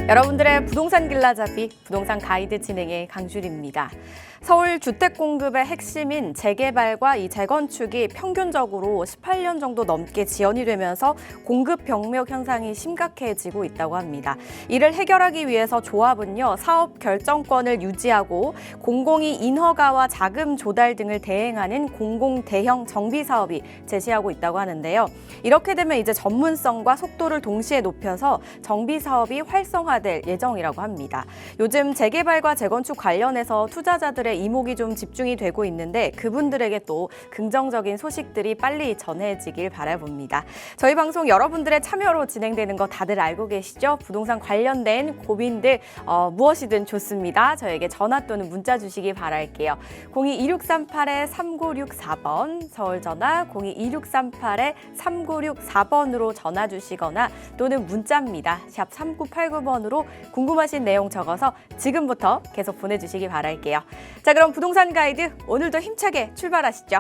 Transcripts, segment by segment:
여러분들의 부동산 길라잡이, 부동산 가이드 진행의 강주리입니다. 서울 주택 공급의 핵심인 재개발과 이 재건축이 평균적으로 18년 정도 넘게 지연이 되면서 공급 병목 현상이 심각해지고 있다고 합니다. 이를 해결하기 위해서 조합은요, 사업 결정권을 유지하고 공공이 인허가와 자금 조달 등을 대행하는 공공 대형 정비 사업이 제시하고 있다고 하는데요. 이렇게 되면 이제 전문성과 속도를 동시에 높여서 정비 사업이 활성화될 예정이라고 합니다. 요즘 재개발과 재건축 관련해서 투자자들의 이목이 좀 집중이 되고 있는데 그분들에게 또 긍정적인 소식들이 빨리 전해지길 바라봅니다. 저희 방송 여러분들의 참여로 진행되는 거 다들 알고 계시죠? 부동산 관련된 고민들 무엇이든 좋습니다. 저에게 전화 또는 문자 주시기 바랄게요. 02-2638-3964번 서울 전화 02-2638-3964번으로 전화 주시거나 또는 문자입니다. 샵 3989번으로 궁금하신 내용 적어서 지금부터 계속 보내주시기 바랄게요. 자, 그럼 부동산 가이드 오늘도 힘차게 출발하시죠.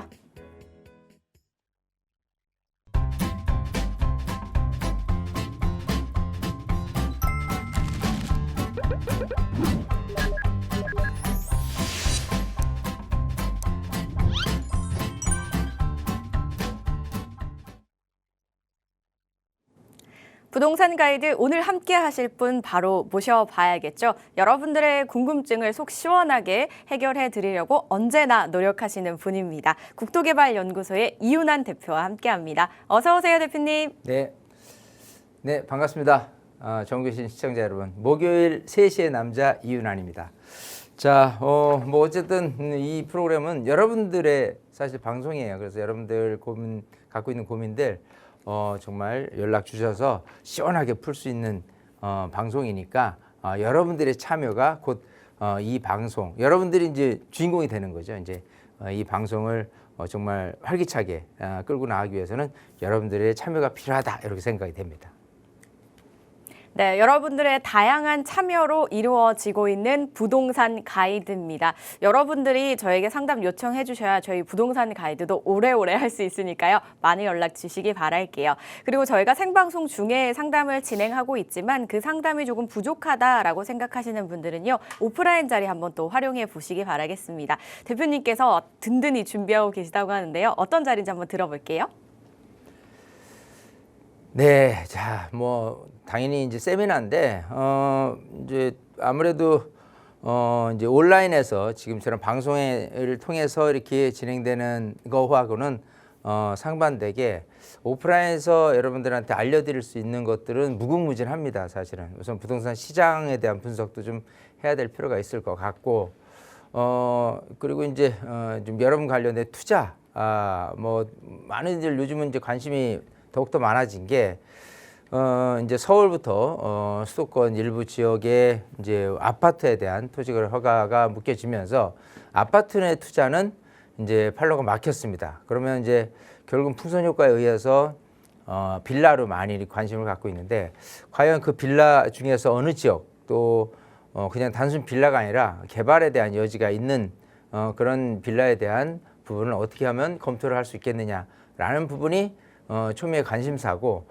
부동산 가이드 오늘 함께 하실 분 바로 모셔봐야겠죠. 여러분들의 궁금증을 속 시원하게 해결해 드리려고 언제나 노력하시는 분입니다. 국토개발연구소의 이윤환 대표와 함께합니다. 어서 오세요, 대표님. 네, 반갑습니다. 전국계신 시청자 여러분, 목요일 3시의 남자 이윤환입니다. 자, 어쨌든 이 프로그램은 여러분들의 사실 방송이에요. 그래서 여러분들 갖고 있는 고민들 정말 연락 주셔서 시원하게 풀 수 있는 방송이니까 여러분들의 참여가 곧 이 방송, 여러분들이 이제 주인공이 되는 거죠. 이제 이 방송을 정말 활기차게 끌고 나가기 위해서는 여러분들의 참여가 필요하다 이렇게 생각이 됩니다. 네, 여러분들의 다양한 참여로 이루어지고 있는 부동산 가이드입니다. 여러분들이 저에게 상담 요청해 주셔야 저희 부동산 가이드도 오래오래 할 수 있으니까요. 많이 연락 주시기 바랄게요. 그리고 저희가 생방송 중에 상담을 진행하고 있지만 그 상담이 조금 부족하다라고 생각하시는 분들은요. 오프라인 자리 한번 또 활용해 보시기 바라겠습니다. 대표님께서 든든히 준비하고 계시다고 하는데요. 어떤 자리인지 한번 들어볼게요. 네, 자, 당연히 이제 세미나인데, 이제 아무래도, 이제 온라인에서 지금처럼 방송을 통해서 이렇게 진행되는 거하고는, 상반되게 오프라인에서 여러분들한테 알려드릴 수 있는 것들은 무궁무진합니다, 사실은. 우선 부동산 시장에 대한 분석도 좀 해야 될 필요가 있을 것 같고, 그리고 이제, 좀 여러분 관련된 투자, 많은들 요즘은 이제 관심이 더욱더 많아진 게, 이제 서울부터, 수도권 일부 지역에 이제 아파트에 대한 토지거래 허가가 묶여지면서 아파트 내 투자는 이제 판로가 막혔습니다. 그러면 이제 결국 풍선 효과에 의해서, 빌라로 많이 관심을 갖고 있는데, 과연 그 빌라 중에서 어느 지역 또, 그냥 단순 빌라가 아니라 개발에 대한 여지가 있는, 그런 빌라에 대한 부분을 어떻게 하면 검토를 할 수 있겠느냐라는 부분이 초미의 관심사고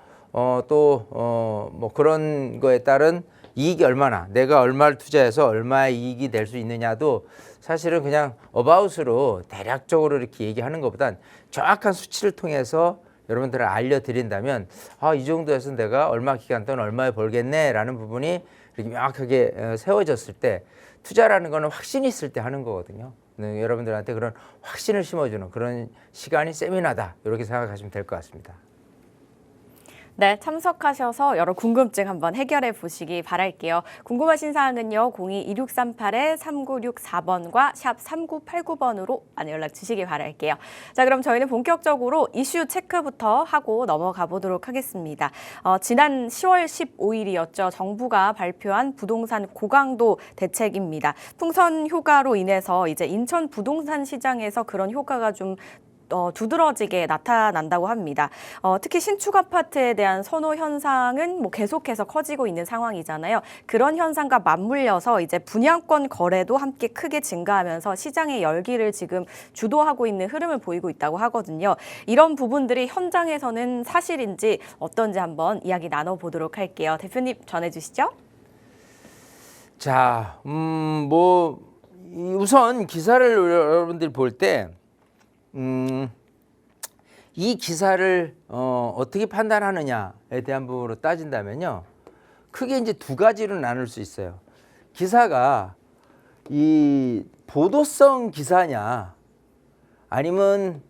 그런 거에 따른 이익이 얼마나 내가 얼마를 투자해서 얼마의 이익이 낼 수 있느냐도 사실은 그냥 어바웃으로 대략적으로 이렇게 얘기하는 것보단 정확한 수치를 통해서 여러분들을 알려드린다면 이 정도에서 내가 얼마 기간 동안 얼마에 벌겠네라는 부분이 이렇게 명확하게 세워졌을 때 투자라는 거는 확신이 있을 때 하는 거거든요. 여러분들한테 그런 확신을 심어주는 그런 시간이 세미나다 이렇게 생각하시면 될 것 같습니다. 네, 참석하셔서 여러 궁금증 한번 해결해 보시기 바랄게요. 궁금하신 사항은요. 02-2638-3964번과 샵 3989번으로 많이 연락 주시기 바랄게요. 자, 그럼 저희는 본격적으로 이슈 체크부터 하고 넘어가 보도록 하겠습니다. 지난 10월 15일이었죠. 정부가 발표한 부동산 고강도 대책입니다. 풍선 효과로 인해서 이제 인천 부동산 시장에서 그런 효과가 좀 두드러지게 나타난다고 합니다. 특히 신축 아파트에 대한 선호 현상은 뭐 계속해서 커지고 있는 상황이잖아요. 그런 현상과 맞물려서 이제 분양권 거래도 함께 크게 증가하면서 시장의 열기를 지금 주도하고 있는 흐름을 보이고 있다고 하거든요. 이런 부분들이 현장에서는 사실인지 어떤지 한번 이야기 나눠보도록 할게요. 대표님 전해주시죠. 자, 우선 기사를 여러분들이 볼 때, 이 기사를 어떻게 판단하느냐에 대한 부분으로 따진다면요, 크게 이제 두 가지로 나눌 수 있어요. 기사가 이 보도성 기사냐, 아니면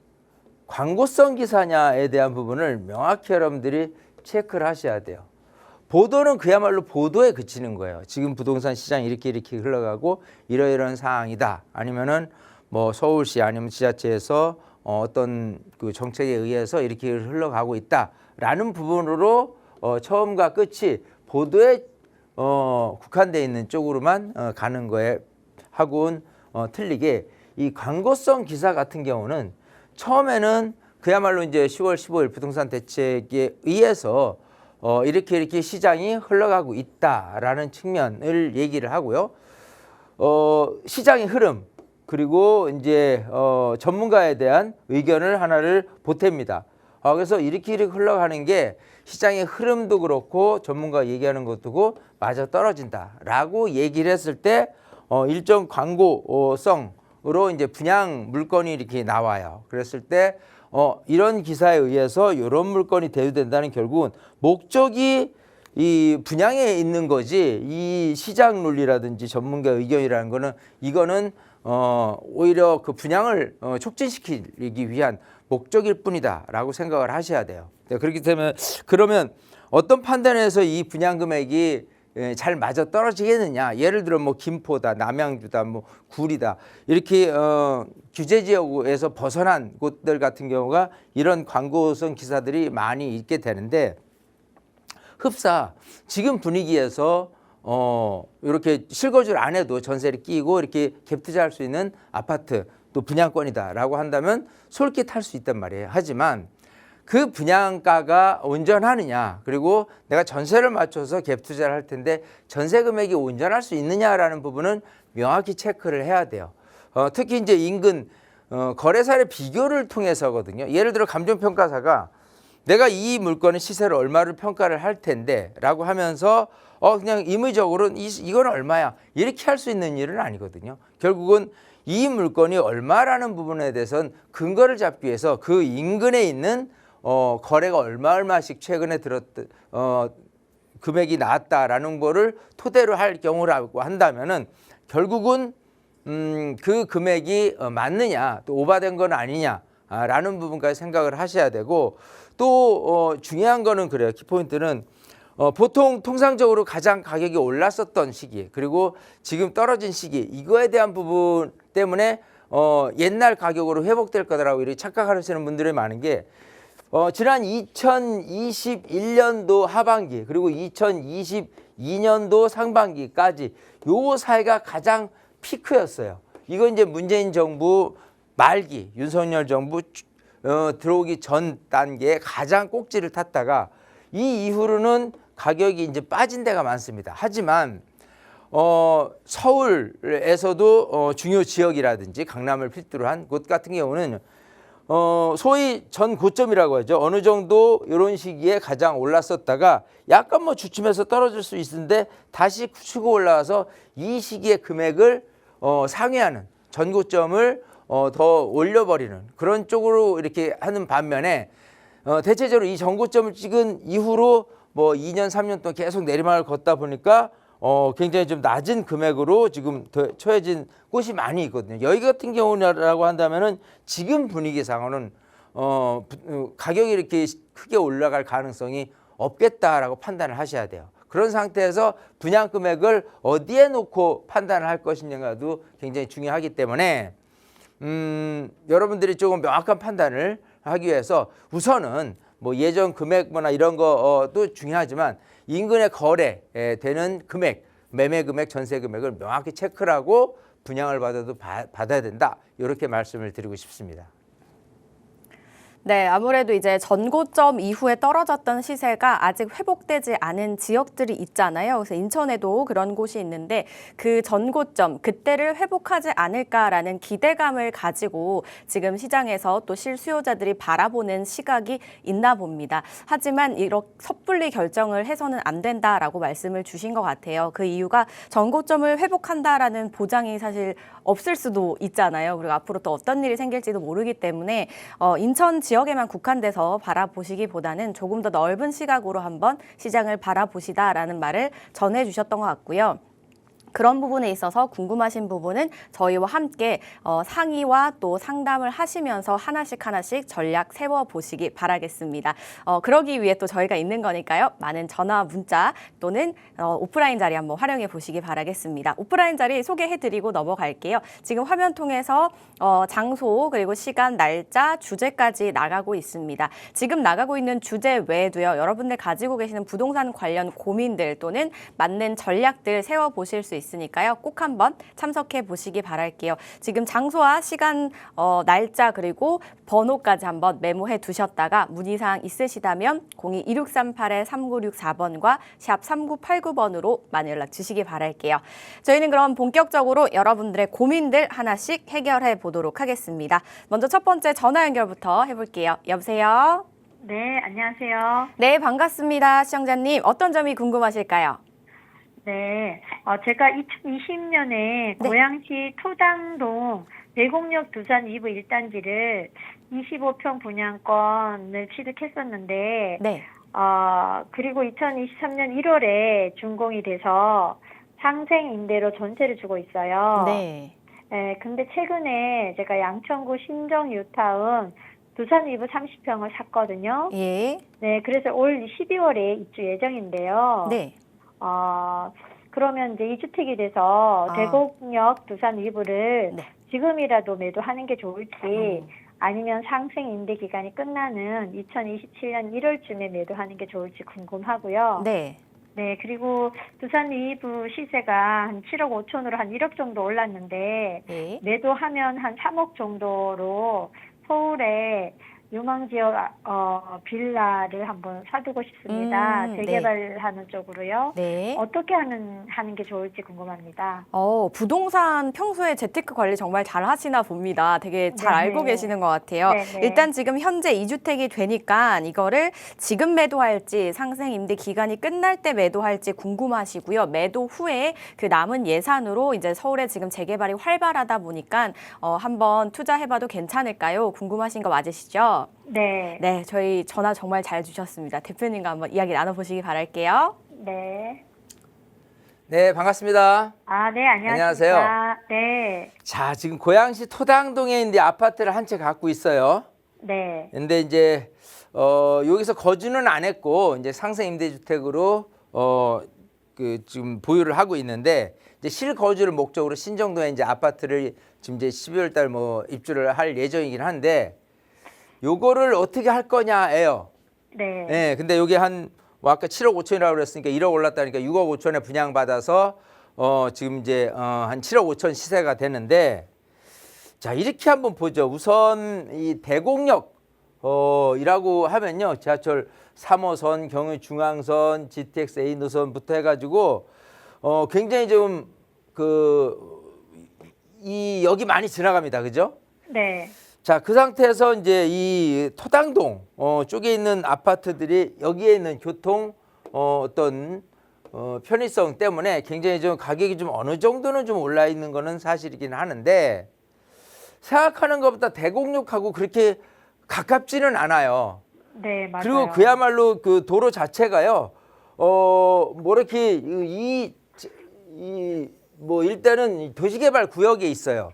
광고성 기사냐에 대한 부분을 명확히 여러분들이 체크를 하셔야 돼요. 보도는 그야말로 보도에 그치는 거예요. 지금 부동산 시장이 이렇게 흘러가고 이러이러한 상황이다. 아니면은 뭐 서울시 아니면 지자체에서 어떤 그 정책에 의해서 이렇게 흘러가고 있다라는 부분으로 처음과 끝이 보도에 국한되어 있는 쪽으로만 가는 거에 하고는 틀리게, 이 광고성 기사 같은 경우는 처음에는 그야말로 이제 10월 15일 부동산 대책에 의해서 이렇게 시장이 흘러가고 있다라는 측면을 얘기를 하고요. 시장의 흐름, 그리고 이제 전문가에 대한 의견을 하나를 보탭니다. 그래서 이렇게 흘러가는 게 시장의 흐름도 그렇고 전문가 얘기하는 것도 맞아 떨어진다라고 얘기를 했을 때 일정 광고성으로 이제 분양 물건이 이렇게 나와요. 그랬을 때 이런 기사에 의해서 이런 물건이 대두된다는, 결국은 목적이 이 분양에 있는 거지, 이 시장 논리라든지 전문가 의견이라는 거는, 이거는 오히려 그 분양을 촉진시키기 위한 목적일 뿐이다라고 생각을 하셔야 돼요. 그렇기 때문에 그러면 어떤 판단에서 이 분양 금액이 잘 맞아 떨어지겠느냐? 예를 들어 뭐 김포다, 남양주다, 뭐 구리다, 이렇게 규제 지역에서 벗어난 곳들 같은 경우가 이런 광고성 기사들이 많이 있게 되는데, 흡사 지금 분위기에서 이렇게 실거주를 안 해도 전세를 끼고 이렇게 갭 투자할 수 있는 아파트 또 분양권이다라고 한다면 솔깃할 수 있단 말이에요. 하지만 그 분양가가 온전하느냐, 그리고 내가 전세를 맞춰서 갭 투자를 할 텐데 전세 금액이 온전할 수 있느냐라는 부분은 명확히 체크를 해야 돼요. 특히 이제 인근 거래사의 비교를 통해서거든요. 예를 들어 감정평가사가 내가 이 물건의 시세를 얼마를 평가를 할 텐데 라고 하면서 그냥 임의적으로 이건 얼마야 이렇게 할 수 있는 일은 아니거든요. 결국은 이 물건이 얼마라는 부분에 대해서는 근거를 잡기 위해서 그 인근에 있는 거래가 얼마씩 최근에 금액이 나왔다라는 거를 토대로 할 경우라고 한다면은, 결국은 그 금액이 맞느냐, 또 오바된 건 아니냐라는 부분까지 생각을 하셔야 되고, 또 중요한 거는 그래요. 키포인트는 보통 통상적으로 가장 가격이 올랐었던 시기, 그리고 지금 떨어진 시기, 이거에 대한 부분 때문에 옛날 가격으로 회복될 거다라고 이렇게 착각하시는 분들이 많은 게, 지난 2021년도 하반기 그리고 2022년도 상반기까지 요 사이가 가장 피크였어요. 이건 이제 문재인 정부 말기, 윤석열 정부 들어오기 전 단계에 가장 꼭지를 탔다가 이 이후로는 가격이 이제 빠진 데가 많습니다. 하지만 서울에서도 중요 지역이라든지 강남을 필두로 한 곳 같은 경우는 소위 전 고점이라고 하죠. 어느 정도 이런 시기에 가장 올랐었다가 약간 뭐 주춤해서 떨어질 수 있는데 다시 치고 올라와서 이 시기의 금액을 상회하는, 전 고점을 더 올려버리는 그런 쪽으로 이렇게 하는 반면에, 대체적으로 이 전고점을 찍은 이후로 뭐 2년, 3년 동안 계속 내리막을 걷다 보니까 굉장히 좀 낮은 금액으로 지금 더 처해진 곳이 많이 있거든요. 여기 같은 경우라고 한다면은 지금 분위기상으로는 가격이 이렇게 크게 올라갈 가능성이 없겠다라고 판단을 하셔야 돼요. 그런 상태에서 분양 금액을 어디에 놓고 판단을 할 것이냐도 굉장히 중요하기 때문에 여러분들이 조금 명확한 판단을 하기 위해서 우선은 뭐 예전 금액 뭐나 이런 것도 중요하지만 인근에 거래되는 금액, 매매 금액, 전세 금액을 명확히 체크를 하고 분양을 받아도 받아야 된다. 이렇게 말씀을 드리고 싶습니다. 네, 아무래도 이제 전고점 이후에 떨어졌던 시세가 아직 회복되지 않은 지역들이 있잖아요. 그래서 인천에도 그런 곳이 있는데 그 전고점, 그때를 회복하지 않을까라는 기대감을 가지고 지금 시장에서 또 실수요자들이 바라보는 시각이 있나 봅니다. 하지만 이렇게 섣불리 결정을 해서는 안 된다라고 말씀을 주신 것 같아요. 그 이유가 전고점을 회복한다라는 보장이 사실 없을 수도 있잖아요. 그리고 앞으로 또 어떤 일이 생길지도 모르기 때문에 인천 지역에만 국한돼서 바라보시기보다는 조금 더 넓은 시각으로 한번 시장을 바라보시다라는 말을 전해주셨던 것 같고요. 그런 부분에 있어서 궁금하신 부분은 저희와 함께 상의와 또 상담을 하시면서 하나씩 전략 세워보시기 바라겠습니다. 그러기 위해 또 저희가 있는 거니까요. 많은 전화, 문자 또는 오프라인 자리 한번 활용해 보시기 바라겠습니다. 오프라인 자리 소개해드리고 넘어갈게요. 지금 화면 통해서 장소 그리고 시간, 날짜, 주제까지 나가고 있습니다. 지금 나가고 있는 주제 외에도요. 여러분들 가지고 계시는 부동산 관련 고민들 또는 맞는 전략들 세워보실 수 있으니까요. 꼭 한번 참석해 보시기 바랄게요. 지금 장소와 시간, 날짜 그리고 번호까지 한번 메모해 두셨다가 문의사항 있으시다면 02-2638-3964번과 샵 3989번으로 많이 연락 주시기 바랄게요. 저희는 그럼 본격적으로 여러분들의 고민들 하나씩 해결해 보도록 하겠습니다. 먼저 첫 번째 전화 연결부터 해볼게요. 여보세요? 네, 안녕하세요. 네, 반갑습니다. 시청자님, 어떤 점이 궁금하실까요? 네, 제가 2020년에 고양시 토당동 대곡역 두산 2부 1단지를 25평 분양권을 취득했었는데, 네. 그리고 2023년 1월에 준공이 돼서 상생 임대로 전세를 주고 있어요. 네. 네, 근데 최근에 제가 양천구 신정 뉴타운 두산 2부 30평을 샀거든요. 예. 네, 그래서 올 12월에 입주 예정인데요. 네. 그러면 이제 2주택이 돼서 아. 대곡역 두산 2부를 네. 지금이라도 매도하는 게 좋을지 아니면 상생 임대 기간이 끝나는 2027년 1월쯤에 매도하는 게 좋을지 궁금하고요. 네. 네, 그리고 두산 2부 시세가 한 7억 5천으로 한 1억 정도 올랐는데 네. 매도하면 한 3억 정도로 서울에 유망지역 빌라를 한번 사두고 싶습니다. 재개발하는 쪽으로요. 네. 어떻게 하는 게 좋을지 궁금합니다. 부동산 평소에 재테크 관리 정말 잘 하시나 봅니다. 되게 잘 네. 알고 계시는 것 같아요. 네. 일단 지금 현재 2주택이 되니까 이거를 지금 매도할지 상생 임대 기간이 끝날 때 매도할지 궁금하시고요. 매도 후에 그 남은 예산으로 이제 서울에 지금 재개발이 활발하다 보니까 한번 투자해봐도 괜찮을까요? 궁금하신 거 맞으시죠? 네. 네, 저희 전화 정말 잘 주셨습니다. 대표님과 한번 이야기 나눠보시기 바랄게요. 네. 네, 반갑습니다. 네, 안녕하세요. 네. 자, 지금 고양시 토당동에 있는 아파트를 한 채 갖고 있어요. 네. 근데 이제 여기서 거주는 안 했고 이제 상생 임대주택으로 지금 보유를 하고 있는데 이제 실거주를 목적으로 신정동에 이제 아파트를 지금 이제 12월 달 입주를 할 예정이긴 한데 요거를 어떻게 할 거냐예요. 네. 네, 근데 여기 아까 7억 5천이라고 그랬으니까 1억 올랐다니까 6억 5천에 분양받아서 지금 이제 한 7억 5천 시세가 되는데 자, 이렇게 한번 보죠. 우선 이 대곡역 이라고 하면요. 지하철 3호선, 경의중앙선, GTX A 노선부터 해가지고 굉장히 좀 여기 많이 지나갑니다. 그죠? 네. 자, 그 상태에서 이제 이 토당동 쪽에 있는 아파트들이 여기에 있는 교통 어떤 편의성 때문에 굉장히 좀 가격이 좀 어느 정도는 좀 올라 있는 거는 사실이긴 하는데 생각하는 것보다 대곡역하고 그렇게 가깝지는 않아요. 네, 맞아요. 그리고 그야말로 그 도로 자체가요. 뭐 이렇게 일단은 도시개발 구역에 있어요.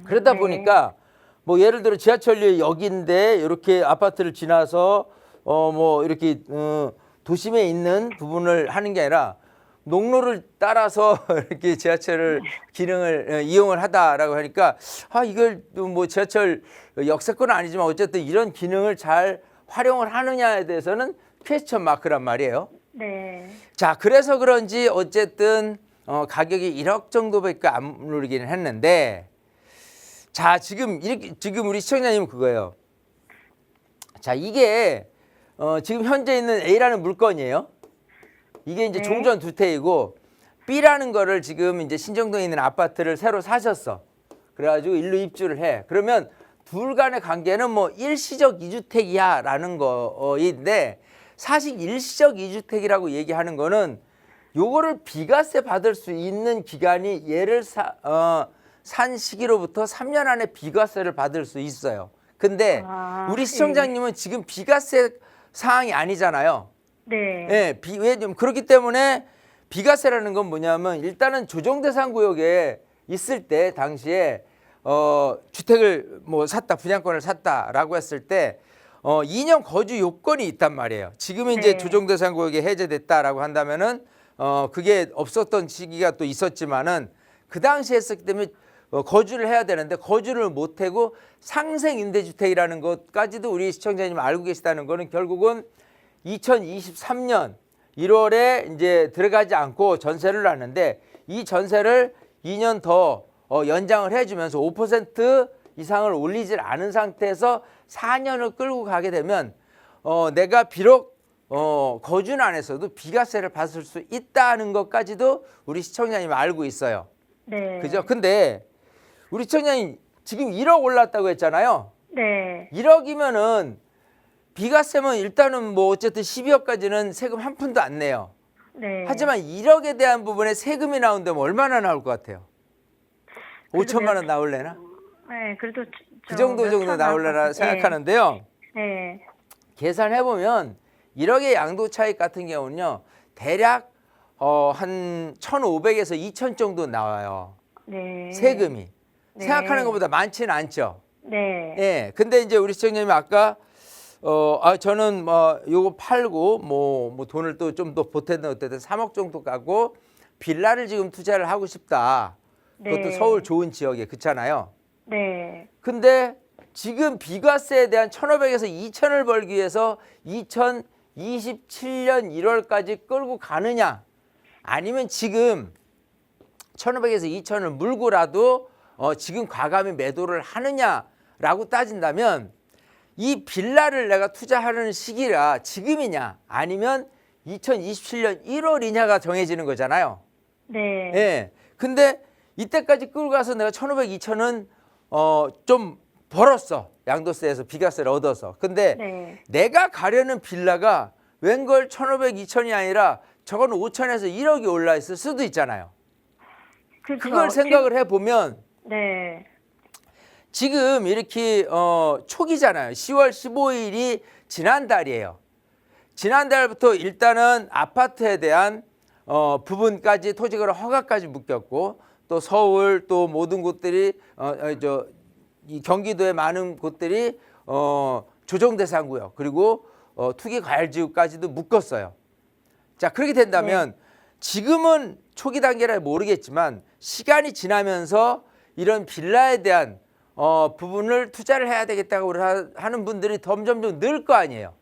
그러다 네. 보니까 뭐 예를 들어 지하철역인데 이렇게 아파트를 지나서 뭐 이렇게 도심에 있는 부분을 하는 게 아니라 농로를 따라서 이렇게 지하철을 기능을 이용을 하다라고 하니까 이걸 뭐 지하철 역세권은 아니지만 어쨌든 이런 기능을 잘 활용을 하느냐에 대해서는 퀘스천 마크란 말이에요. 네. 자, 그래서 그런지 어쨌든 가격이 1억 정도밖에 안 오르기는 했는데 자, 지금 우리 시청자님은 그거예요. 자, 이게 지금 현재 있는 A라는 물건이에요. 이게 이제 네. 종전 주택이고 B라는 거를 지금 이제 신정동에 있는 아파트를 새로 사셨어. 그래가지고 일로 입주를 해. 그러면 둘 간의 관계는 뭐 일시적 이주택이야라는 거인데 사실 일시적 이주택이라고 얘기하는 거는 요거를 비과세 받을 수 있는 기간이 얘를 산 시기로부터 3년 안에 비과세를 받을 수 있어요. 근데 우리 시청자님은 지금 비과세 사항이 아니잖아요. 네. 예, 왜냐면 그렇기 때문에 비과세라는 건 뭐냐면 일단은 조정대상 구역에 있을 때 당시에 주택을 뭐 샀다, 분양권을 샀다라고 했을 때 2년 거주 요건이 있단 말이에요. 지금 이제 네. 조정대상 구역이 해제됐다라고 한다면은 그게 없었던 시기가 또 있었지만은 그 당시에 했었기 때문에 거주를 해야 되는데 거주를 못하고 상생 임대주택이라는 것까지도 우리 시청자님 알고 계시다는 거는 결국은 2023년 1월에 이제 들어가지 않고 전세를 놨는데 이 전세를 2년 더 연장을 해주면서 5% 이상을 올리질 않은 상태에서 4년을 끌고 가게 되면 내가 비록 거주는 안에서도 비과세를 받을 수 있다는 것까지도 우리 시청자님 알고 있어요. 네. 그죠? 근데 우리 시청자님 지금 1억 올랐다고 했잖아요. 네. 1억이면은 비과세면 일단은 뭐 어쨌든 12억까지는 세금 한 푼도 안 내요. 네. 하지만 1억에 대한 부분에 세금이 나온다면 얼마나 나올 것 같아요? 5천만 원 나올래나? 네, 그래도 그 정도 나올래나 생각하는데요. 네. 계산해 보면 1억의 양도 차익 같은 경우는요. 대략 한 1,500에서 2천 정도 나와요. 네. 세금이. 네. 생각하는 것보다 많지는 않죠. 네. 예. 근데 이제 우리 시청자님이 아까 저는 뭐 요거 팔고 뭐 돈을 또 좀 더 보태든 어쨌든 3억 정도 가고 빌라를 지금 투자를 하고 싶다. 그것도 네. 서울 좋은 지역에 그렇잖아요. 네. 근데 지금 비과세에 대한 1,500에서 2천을 벌기 위해서 2027년 1월까지 끌고 가느냐 아니면 지금 1,500에서 2천을 물고라도 지금 과감히 매도를 하느냐라고 따진다면 이 빌라를 내가 투자하는 시기라 지금이냐 아니면 2027년 1월이냐가 정해지는 거잖아요. 네. 예. 근데 이때까지 끌고 가서 내가 1,500, 2천은 좀 벌었어. 양도세에서 비과세를 얻어서. 근데 네. 내가 가려는 빌라가 웬걸 1,500, 2천이 아니라 저건 5천에서 1억이 올라 있을 수도 있잖아요. 그렇죠. 그걸 생각을 해보면 네. 지금 이렇게 초기잖아요. 10월 15일이 지난달이에요. 지난달부터 일단은 아파트에 대한 부분까지 토지거래 허가까지 묶였고 또 서울 또 모든 곳들이 이 경기도의 많은 곳들이 조정대상구역 그리고 투기과열지구까지도 묶었어요. 자 그렇게 된다면 지금은 초기 단계라 모르겠지만 시간이 지나면서 이런 빌라에 대한 부분을 투자를 해야 되겠다고 하는 분들이 점점 늘 거 아니에요.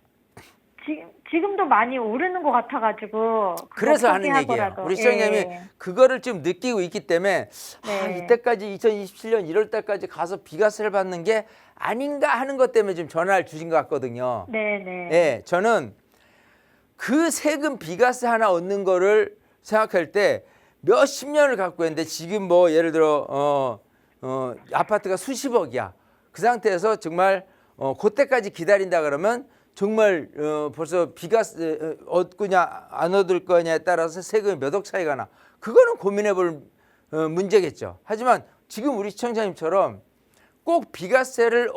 지금도 많이 오르는 것 같아가지고 그래서 하는 얘기예요. 포기하더라도. 우리 시청자님이 예. 그거를 지금 느끼고 있기 때문에 네. 이때까지 2027년 1월 달까지 가서 비과세를 받는 게 아닌가 하는 것 때문에 지금 전화를 주신 것 같거든요. 네네. 예, 저는 그 세금 비과세 하나 얻는 거를 생각할 때 몇십 년을 갖고 있는데 지금 뭐 예를 들어 아파트가 수십억이야. 그 상태에서 정말 그때까지 기다린다 그러면 정말 벌써 비과세 얻거냐 안 얻을 거냐에 따라서 세금이 몇 억 차이가 나. 그거는 고민해 볼 문제겠죠. 하지만 지금 우리 시청자님처럼 꼭 비과세를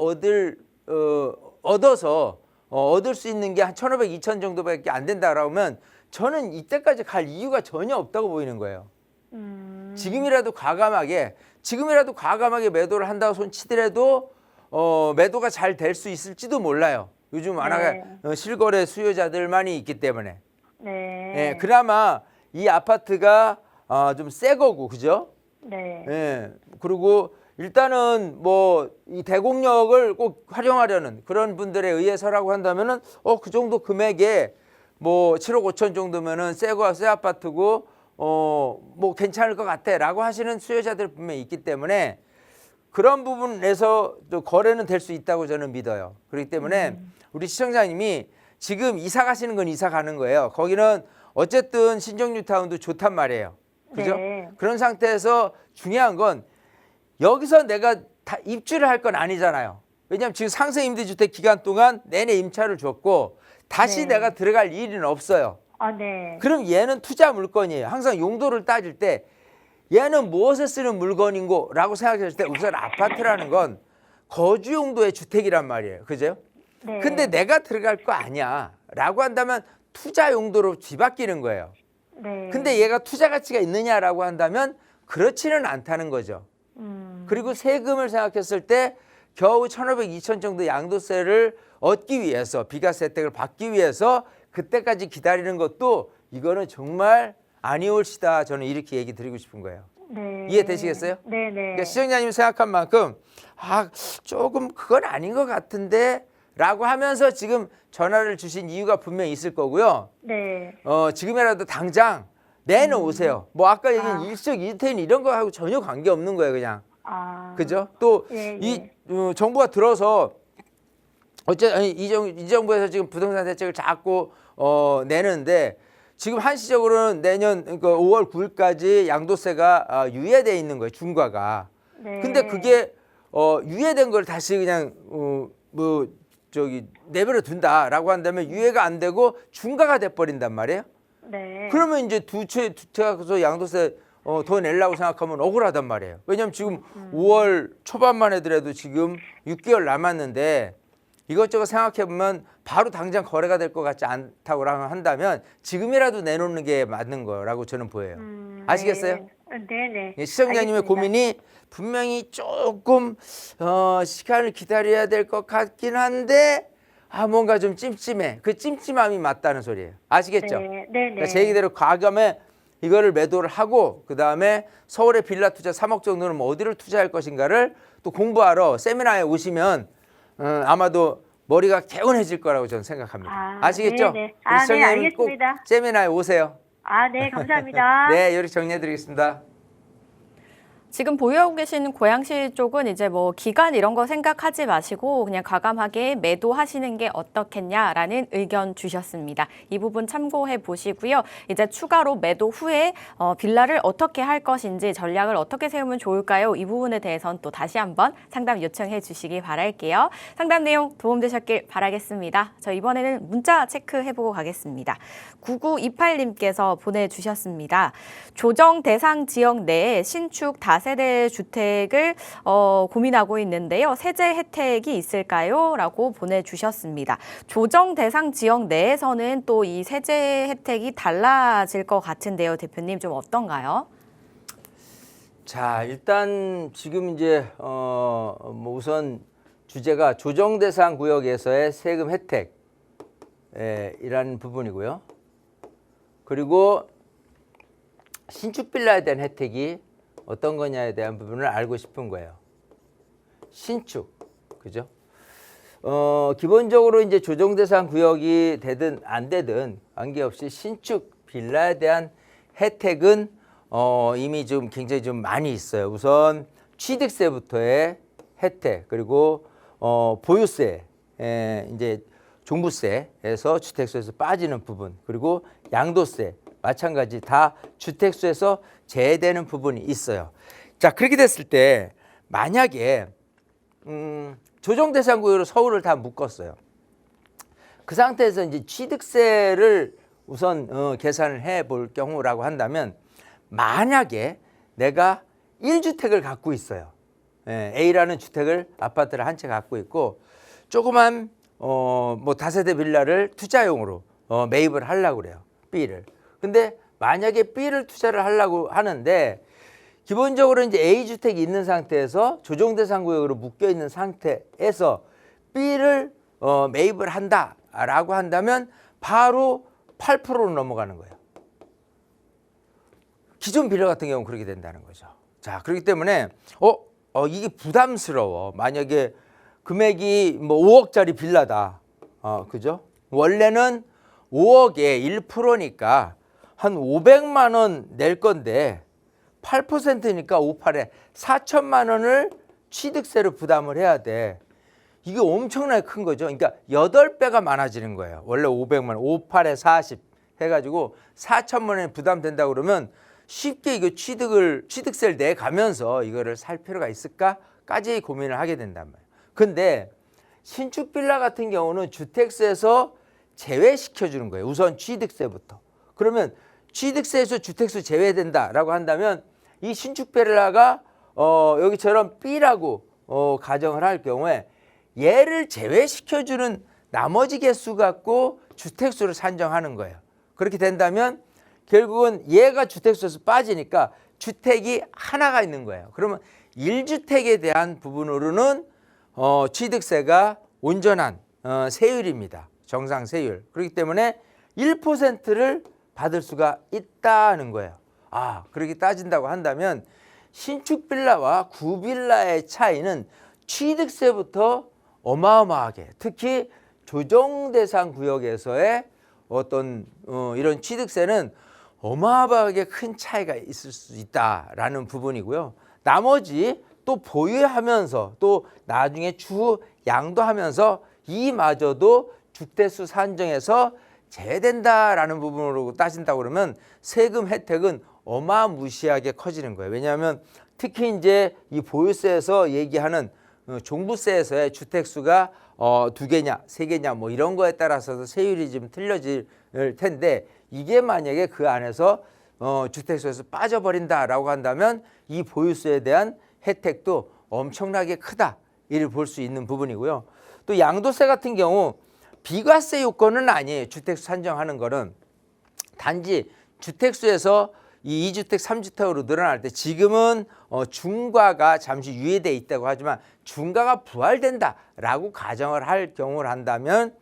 얻어서 얻을 수 있는 게 한 1,500, 2천 정도밖에 안 된다라고 하면 저는 이때까지 갈 이유가 전혀 없다고 보이는 거예요. 지금이라도 과감하게 매도를 한다고 손치더라도 매도가 잘 될 수 있을지도 몰라요. 요즘 워낙에 실거래 수요자들만이 있기 때문에. 네. 예, 그나마 이 아파트가 좀 새 거고, 그죠? 네. 예, 그리고 일단은 뭐 이 대곡역을 꼭 활용하려는 그런 분들에 의해서라고 한다면은 그 정도 금액에 뭐 7억 5천 정도면은 새 아파트고 뭐 괜찮을 것 같아라고 하시는 수요자들 분명히 있기 때문에 그런 부분에서 또 거래는 될 수 있다고 저는 믿어요. 그렇기 때문에 우리 시청자님이 지금 이사 가시는 건 이사 가는 거예요. 거기는 어쨌든 신정뉴타운도 좋단 말이에요. 그죠? 네. 그런 상태에서 중요한 건 여기서 내가 다 입주를 할 건 아니잖아요. 왜냐하면 지금 상생 임대주택 기간 동안 내내 임차를 줬고 다시 네. 내가 들어갈 일은 없어요. 아, 네. 그럼 얘는 투자 물건이에요. 항상 용도를 따질 때 얘는 무엇에 쓰는 물건인고 라고 생각했을 때 우선 아파트라는 건 거주 용도의 주택이란 말이에요. 그죠? 네. 근데 내가 들어갈 거 아니야 라고 한다면 투자 용도로 뒤바뀌는 거예요. 네. 근데 얘가 투자 가치가 있느냐라고 한다면 그렇지는 않다는 거죠. 그리고 세금을 생각했을 때 겨우 1,500, 2,000 정도 양도세를 얻기 위해서 비과세 혜택을 받기 위해서 그때까지 기다리는 것도 이거는 정말 아니올시다. 저는 이렇게 얘기 드리고 싶은 거예요. 네. 이해되시겠어요? 네, 네. 그러니까 시청자님이 생각한 만큼 조금 그건 아닌 것 같은데 라고 하면서 지금 전화를 주신 이유가 분명히 있을 거고요. 네. 지금이라도 당장 내놓으세요. 뭐 아까 얘기한 일석이조인 이런 거하고 전혀 관계없는 거예요. 그냥. 아. 그죠? 또 예, 이 예. 정부가 들어서 이 정부에서 지금 부동산 대책을 자꾸 내는데 지금 한시적으로는 내년 그러니까 5월 9일까지 양도세가 유예돼 있는 거예요. 중과가. 네. 근데 그게 유예된 걸 다시 그냥 내버려 둔다라고 한다면 유예가 안 되고 중과가 돼 버린단 말이에요. 네. 그러면 이제 두 채에서 양도세 더 내려고 생각하면 억울하단 말이에요. 왜냐하면 지금 5월 초반만 해더라도 지금 6개월 남았는데 이것저것 생각해보면 바로 당장 거래가 될 것 같지 않다고 한다면 지금이라도 내놓는 게 맞는 거라고 저는 보여요. 아시겠어요? 네네. 시청자님의 고민이 분명히 조금 시간을 기다려야 될 것 같긴 한데 뭔가 좀 찜찜해. 그 찜찜함이 맞다는 소리예요. 아시겠죠? 네네. 그러니까 제 얘기대로 과감해 이거를 매도를 하고 그 다음에 서울의 빌라 투자 3억 정도는 뭐 어디를 투자할 것인가를 또 공부하러 세미나에 오시면 아마도 머리가 개운해질 거라고 저는 생각합니다. 아시겠죠? 네네. 우리 시청자님 꼭 알겠습니다. 세미나에 오세요. 네, 감사합니다. 네, 이렇게 정리해드리겠습니다. 지금 보유하고 계시는 고양시 쪽은 이제 뭐 기간 이런 거 생각하지 마시고 그냥 과감하게 매도하시는 게 어떻겠냐라는 의견 주셨습니다. 이 부분 참고해 보시고요. 이제 추가로 매도 후에 빌라를 어떻게 할 것인지 전략을 어떻게 세우면 좋을까요? 이 부분에 대해서는 또 다시 한번 상담 요청해 주시기 바랄게요. 상담 내용 도움되셨길 바라겠습니다. 저 이번에는 문자 체크해 보고 가겠습니다. 9928님께서 보내주셨습니다. 조정 대상 지역 내에 신축 다세대 주택을 고민하고 있는데요. 세제 혜택이 있을까요? 라고 보내주셨습니다. 조정 대상 지역 내에서는 또 이 세제 혜택이 달라질 것 같은데요. 대표님 좀 어떤가요? 자, 일단 지금 이제 뭐 우선 주제가 조정 대상 구역에서의 세금 혜택 이라는 부분이고요. 그리고 신축 빌라에 대한 혜택이 어떤 거냐에 대한 부분을 알고 싶은 거예요. 신축, 그죠? 기본적으로 이제 조정 대상 구역이 되든 안 되든 관계없이 신축 빌라에 대한 혜택은 이미 좀 굉장히 좀 많이 있어요. 우선 취득세부터의 혜택, 그리고 보유세, 이제 종부세에서 주택수에서 빠지는 부분, 그리고 양도세 마찬가지 다 주택수에서 제외되는 부분이 있어요. 자, 그렇게 됐을 때 만약에 조정 대상 구역으로 서울을 다 묶었어요. 그 상태에서 이제 취득세를 우선 계산을 해 볼 경우라고 한다면 만약에 내가 1주택을 갖고 있어요. A라는 주택을 아파트를 한 채 갖고 있고 조그만 뭐 다세대 빌라를 투자용으로 매입을 하려고 그래요. B를. 근데 만약에 B를 투자를 하려고 하는데 기본적으로 이제 A 주택이 있는 상태에서 조정 대상 구역으로 묶여 있는 상태에서 B를 매입을 한다라고 한다면 바로 8%로 넘어가는 거예요. 기존 빌라 같은 경우는 그렇게 된다는 거죠. 자, 그렇기 때문에 이게 부담스러워. 만약에 금액이 뭐 5억짜리 빌라다. 그죠? 원래는 5억에 1%니까 한 500만 원 낼 건데 8%니까 58에 4천만 원을 취득세로 부담을 해야 돼. 이게 엄청나게 큰 거죠. 그러니까 8배가 많아지는 거예요. 원래 500만 원, 58에 40 해가지고 4천만 원이 부담된다 그러면 쉽게 이거 취득세를 내가면서 이거를 살 필요가 있을까까지 고민을 하게 된단 말이에요. 근데 신축 빌라 같은 경우는 주택세에서 제외시켜 주는 거예요. 우선 취득세부터. 그러면 취득세에서 주택수 제외된다라고 한다면 이 신축 빌라가 여기처럼 B라고 가정을 할 경우에 얘를 제외시켜 주는 나머지 개수 갖고 주택수를 산정하는 거예요. 그렇게 된다면 결국은 얘가 주택수에서 빠지니까 주택이 하나가 있는 거예요. 그러면 1주택에 대한 부분으로는 취득세가 온전한 세율입니다. 정상 세율. 그렇기 때문에 1%를 받을 수가 있다는 거예요. 그렇게 따진다고 한다면 신축 빌라와 구빌라의 차이는 취득세부터 어마어마하게, 특히 조정 대상 구역에서의 어떤 이런 취득세는 어마어마하게 큰 차이가 있을 수 있다라는 부분이고요. 나머지 또 보유하면서 또 나중에 추후 양도하면서 이마저도 주택수 산정에서 제외된다라는 부분으로 따진다고 그러면 세금 혜택은 어마무시하게 커지는 거예요. 왜냐하면 특히 이제 이 보유세에서 얘기하는 종부세에서의 주택수가 2개냐 3개냐 뭐 이런 거에 따라서 세율이 좀 틀려질 텐데 이게 만약에 그 안에서 주택수에서 빠져버린다라고 한다면 이 보유세에 대한 혜택도 엄청나게 크다 이를 볼 수 있는 부분이고요. 또 양도세 같은 경우 비과세 요건은 아니에요. 주택수 산정하는 거는 단지 주택수에서 이 2주택, 3주택으로 늘어날 때 지금은 중과가 잠시 유예돼 있다고 하지만 중과가 부활된다라고 가정을 할 경우를 한다면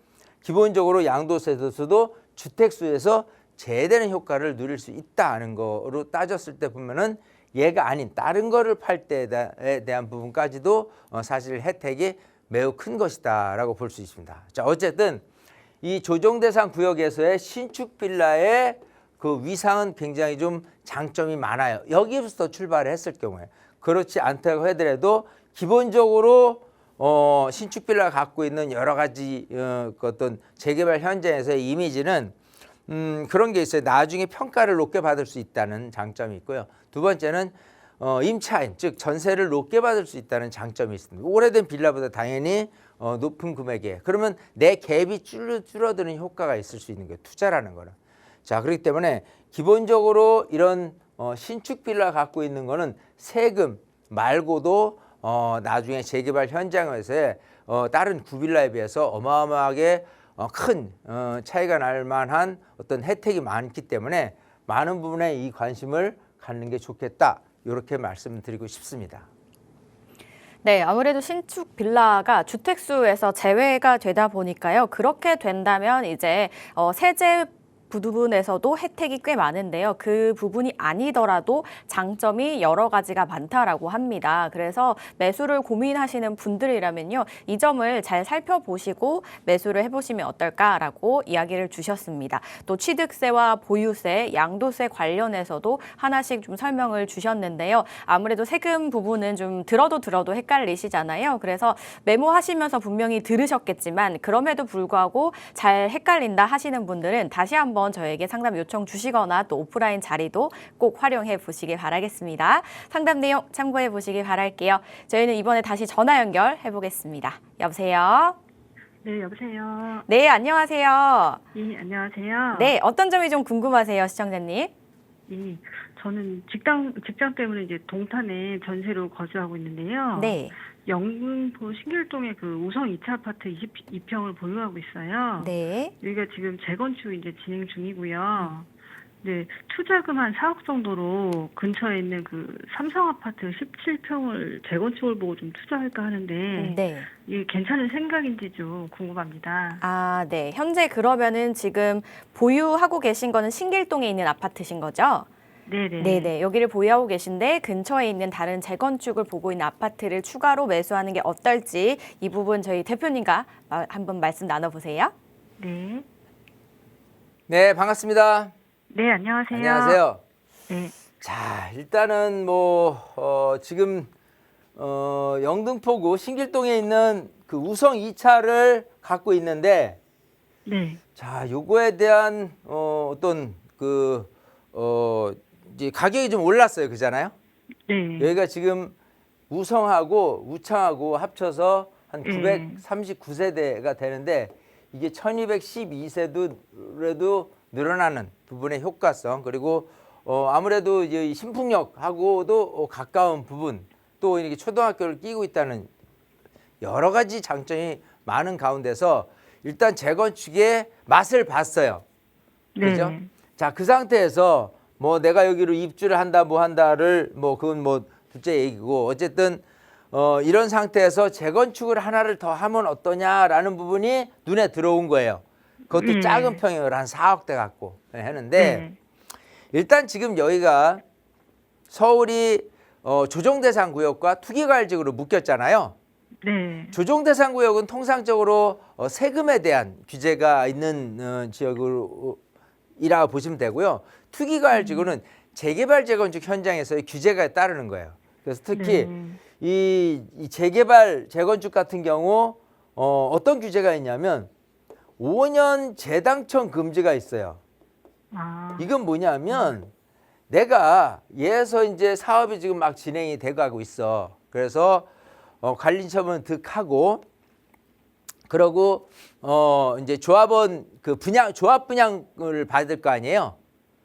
기본적으로 양도세에서도 주택수에서 제외되는 효과를 누릴 수 있다는 거로 따졌을 때 보면은 얘가 아닌 다른 거를 팔 때에 대한 부분까지도 사실 혜택이 매우 큰 것이다라고 볼 수 있습니다. 자, 어쨌든 이 조정 대상 구역에서의 신축 빌라의 그 위상은 굉장히 좀 장점이 많아요. 여기부터 출발을 했을 경우에 그렇지 않다고 하더라도 기본적으로 신축 빌라가 갖고 있는 여러 가지 어떤 재개발 현장에서의 이미지는 그런 게 있어요. 나중에 평가를 높게 받을 수 있다는 장점이 있고요. 두 번째는 임차인, 즉 전세를 높게 받을 수 있다는 장점이 있습니다. 오래된 빌라보다 당연히 높은 금액이에요. 그러면 내 갭이 줄어드는 효과가 있을 수 있는 거예요. 투자라는 거는. 자, 그렇기 때문에 기본적으로 이런 신축 빌라 갖고 있는 거는 세금 말고도 나중에 재개발 현장에서의 다른 구빌라에 비해서 어마어마하게 큰 차이가 날 만한 어떤 혜택이 많기 때문에 많은 부분에 이 관심을 갖는 게 좋겠다. 이렇게 말씀드리고 싶습니다. 네, 아무래도 신축 빌라가 주택수에서 제외가 되다 보니까요. 그렇게 된다면 이제 세제 부분에서도 혜택이 꽤 많은데요. 그 부분이 아니더라도 장점이 여러 가지가 많다라고 합니다. 그래서 매수를 고민하시는 분들이라면요. 이 점을 잘 살펴보시고 매수를 해보시면 어떨까라고 이야기를 주셨습니다. 또 취득세와 보유세, 양도세 관련해서도 하나씩 좀 설명을 주셨는데요. 아무래도 세금 부분은 좀 들어도 헷갈리시잖아요. 그래서 메모하시면서 분명히 들으셨겠지만 그럼에도 불구하고 잘 헷갈린다 하시는 분들은 다시 한번 저에게 상담 요청 주시거나 또 오프라인 자리도 꼭 활용해 보시길 바라겠습니다. 상담 내용 참고해 보시길 바랄게요. 저희는 이번에 다시 전화 연결해 보겠습니다. 여보세요? 네, 여보세요. 네, 안녕하세요. 예, 안녕하세요. 네, 어떤 점이 좀 궁금하세요, 시청자님? 예, 저는 직장 때문에 이제 동탄에 전세로 거주하고 있는데요. 네. 영등포 신길동에 그 우성 2차 아파트 22평을 보유하고 있어요. 네. 여기가 지금 재건축 이제 진행 중이고요. 네, 투자금 한 4억 정도로 근처에 있는 그 삼성 아파트 17평을 재건축을 보고 좀 투자할까 하는데 네. 이게 괜찮은 생각인지 좀 궁금합니다. 아, 네. 현재 그러면은 지금 보유하고 계신 거는 신길동에 있는 아파트신 거죠? 네네. 네네. 여기를 보유하고 계신데 근처에 있는 다른 재건축을 보고 있는 아파트를 추가로 매수하는 게 어떨지 이 부분 저희 대표님과 한번 말씀 나눠보세요. 네. 네, 반갑습니다. 네, 안녕하세요. 안녕하세요. 네. 자, 일단은 지금 영등포구 신길동에 있는 그 우성 2차를 갖고 있는데 네. 자, 요거에 대한 어떤 이제 가격이 좀 올랐어요. 그잖아요. 네. 여기가 지금 우성하고 우창하고 합쳐서 한 네. 939세대가 되는데 이게 1212세대도 늘어나는 부분의 효과성 그리고 아무래도 이제 이 신풍역하고도 가까운 부분 또 이렇게 초등학교를 끼고 있다는 여러 가지 장점이 많은 가운데서 일단 재건축의 맛을 봤어요. 네. 그죠? 자, 그 상태에서 뭐 내가 여기로 입주를 한다 뭐 한다를 뭐 그건 뭐 둘째 얘기고 어쨌든 이런 상태에서 재건축을 하나를 더 하면 어떠냐라는 부분이 눈에 들어온 거예요. 그것도 작은 평형을 한 4억대 갖고 했는데 일단 지금 여기가 서울이 조정대상 구역과 투기과열지구로 묶였잖아요. 네. 조정대상 구역은 통상적으로 세금에 대한 규제가 있는 지역이라고 보시면 되고요. 투기과열지구는 재개발 재건축 현장에서의 규제가 따르는 거예요. 그래서 특히 이 재개발 재건축 같은 경우 어떤 규제가 있냐면 5년 재당첨 금지가 있어요. 아. 이건 뭐냐면 내가 얘에서 이제 사업이 지금 막 진행이 돼가고 있어. 그래서 관리처분 득하고 그러고 이제 조합원 그 조합 분양을 받을 거 아니에요.